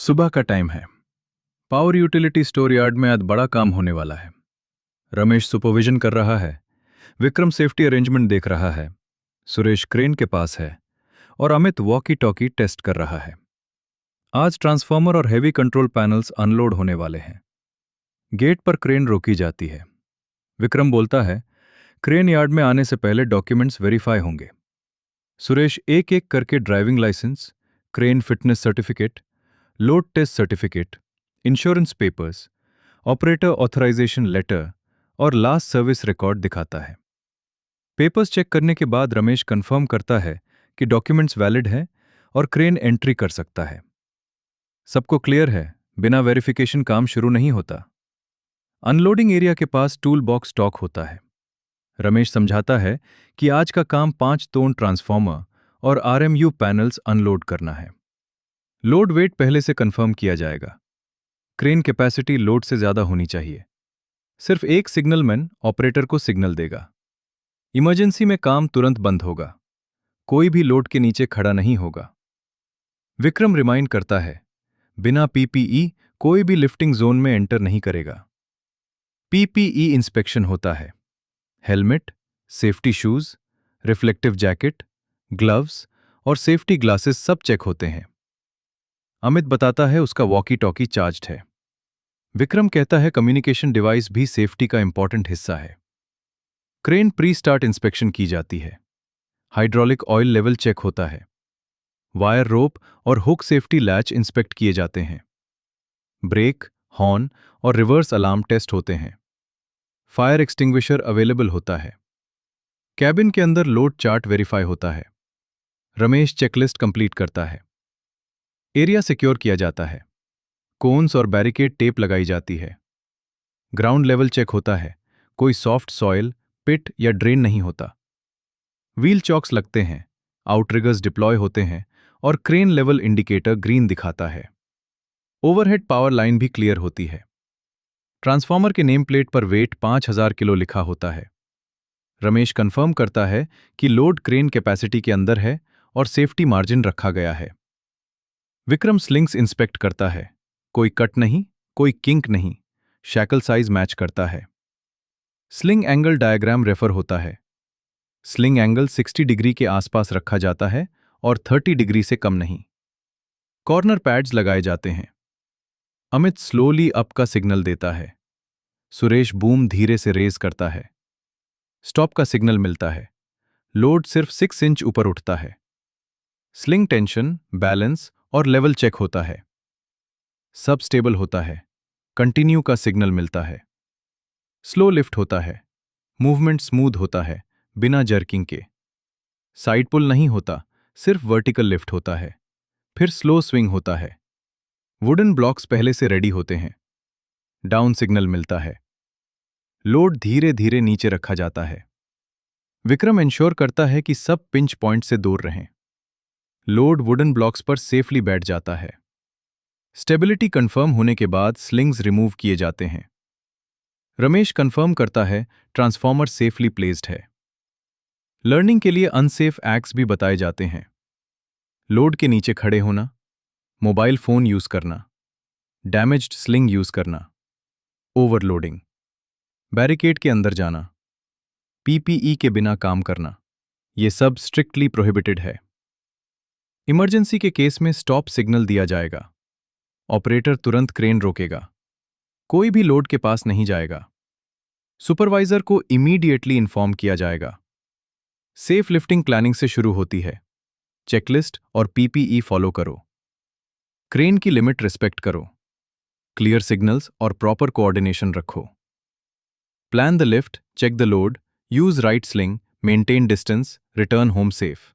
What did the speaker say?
सुबह का टाइम है। पावर यूटिलिटी स्टोर यार्ड में आज बड़ा काम होने वाला है। रमेश सुपरविजन कर रहा है, विक्रम सेफ्टी अरेंजमेंट देख रहा है, सुरेश क्रेन के पास है और अमित वॉकी टॉकी टेस्ट कर रहा है। आज ट्रांसफार्मर और हेवी कंट्रोल पैनल्स अनलोड होने वाले हैं। गेट पर क्रेन रोकी जाती है। विक्रम बोलता है, क्रेन यार्ड में आने से पहले डॉक्यूमेंट्स वेरीफाई होंगे। सुरेश एक एक करके driving licence, crane fitness certificate, load test certificate, insurance papers, operator authorisation letter और लास्ट सर्विस रिकॉर्ड दिखाता है। पेपर्स चेक करने के बाद रमेश कंफर्म करता है कि डॉक्यूमेंट्स वैलिड हैं और क्रेन एंट्री कर सकता है। सबको क्लियर है, बिना वेरिफिकेशन काम शुरू नहीं होता। अनलोडिंग एरिया के पास टूल बॉक्स स्टॉक होता है। रमेश समझाता है कि आज का काम 5 टोन ट्रांसफार्मर और आरएमयू पैनल्स अनलोड करना है। लोड वेट पहले से कंफर्म किया जाएगा। क्रेन कैपेसिटी लोड से ज्यादा होनी चाहिए। सिर्फ एक सिग्नलमैन ऑपरेटर को सिग्नल देगा। इमरजेंसी में काम तुरंत बंद होगा। कोई भी लोड के नीचे खड़ा नहीं होगा। विक्रम रिमाइंड करता है, बिना पीपीई कोई भी लिफ्टिंग जोन में एंटर नहीं करेगा। पीपीई इंस्पेक्शन होता है। Helmet, safety shoes, reflective jacket, gloves और सेफ्टी ग्लासेस सब चेक होते हैं। अमित बताता है उसका वॉकी टॉकी चार्ज्ड है। विक्रम कहता है कम्युनिकेशन डिवाइस भी सेफ्टी का इंपॉर्टेंट हिस्सा है। क्रेन प्री स्टार्ट इंस्पेक्शन की जाती है। हाइड्रोलिक ऑयल लेवल चेक होता है। वायर रोप और हुक सेफ्टी लैच इंस्पेक्ट किए जाते हैं। ब्रेक, हॉर्न और रिवर्स अलार्म टेस्ट होते हैं। फायर एक्सटिंग्विशर अवेलेबल होता है। कैबिन के अंदर लोड चार्ट वेरीफाई होता है। रमेश चेकलिस्ट कंप्लीट करता है। एरिया सिक्योर किया जाता है। कोन्स और बैरिकेड टेप लगाई जाती है। ग्राउंड लेवल चेक होता है। कोई सॉफ्ट सॉइल, पिट या ड्रेन नहीं होता। व्हील चॉक्स लगते हैं, आउटरिगर्स डिप्लॉय होते हैं और क्रेन लेवल इंडिकेटर ग्रीन दिखाता है। ओवरहेड पावर लाइन भी क्लियर होती है। ट्रांसफार्मर के नेम प्लेट पर वेट 5000 किलो लिखा होता है। रमेश कंफर्म करता है कि लोड क्रेन कैपेसिटी के अंदर है और सेफ्टी मार्जिन रखा गया है। विक्रम स्लिंग्स इंस्पेक्ट करता है। कोई कट नहीं, कोई किंक नहीं, शैकल साइज मैच करता है। स्लिंग एंगल डायग्राम रेफर होता है। स्लिंग एंगल 60 डिग्री के आसपास रखा जाता है और 30 डिग्री से कम नहीं। कॉर्नर पैड्स लगाए जाते हैं। अमित स्लोली अप का सिग्नल देता है। सुरेश बूम धीरे से रेज करता है। स्टॉप का सिग्नल मिलता है। लोड सिर्फ 6 इंच ऊपर उठता है। स्लिंग टेंशन, बैलेंस और लेवल चेक होता है। सब स्टेबल होता है। कंटिन्यू का सिग्नल मिलता है। स्लो लिफ्ट होता है। मूवमेंट स्मूथ होता है, बिना जर्किंग के। साइड पुल नहीं होता, सिर्फ वर्टिकल लिफ्ट होता है। फिर स्लो स्विंग होता है। वुडन ब्लॉक्स पहले से रेडी होते हैं। डाउन सिग्नल मिलता है। लोड धीरे धीरे नीचे रखा जाता है। विक्रम इंश्योर करता है कि सब पिंच पॉइंट से दूर रहें। लोड वुडन ब्लॉक्स पर सेफली बैठ जाता है। स्टेबिलिटी कंफर्म होने के बाद स्लिंग्स रिमूव किए जाते हैं। रमेश कंफर्म करता है ट्रांसफार्मर सेफली प्लेस्ड है। लर्निंग के लिए अनसेफ एक्ट्स भी बताए जाते हैं। लोड के नीचे खड़े होना, मोबाइल फोन यूज करना, डैमेज्ड स्लिंग यूज करना, ओवरलोडिंग, बैरिकेड के अंदर जाना, पीपीई के बिना काम करना, ये सब स्ट्रिक्टली प्रोहिबिटेड है। इमरजेंसी के केस में स्टॉप सिग्नल दिया जाएगा। ऑपरेटर तुरंत क्रेन रोकेगा। कोई भी लोड के पास नहीं जाएगा। सुपरवाइजर को इमीडिएटली इन्फॉर्म किया जाएगा। सेफ लिफ्टिंग प्लानिंग से शुरू होती है। चेकलिस्ट और पीपीई फॉलो करो। क्रेन की लिमिट रिस्पेक्ट करो। क्लियर सिग्नल्स और प्रॉपर कोऑर्डिनेशन रखो। Plan the lift, check the load, use right sling, maintain distance, return home safe.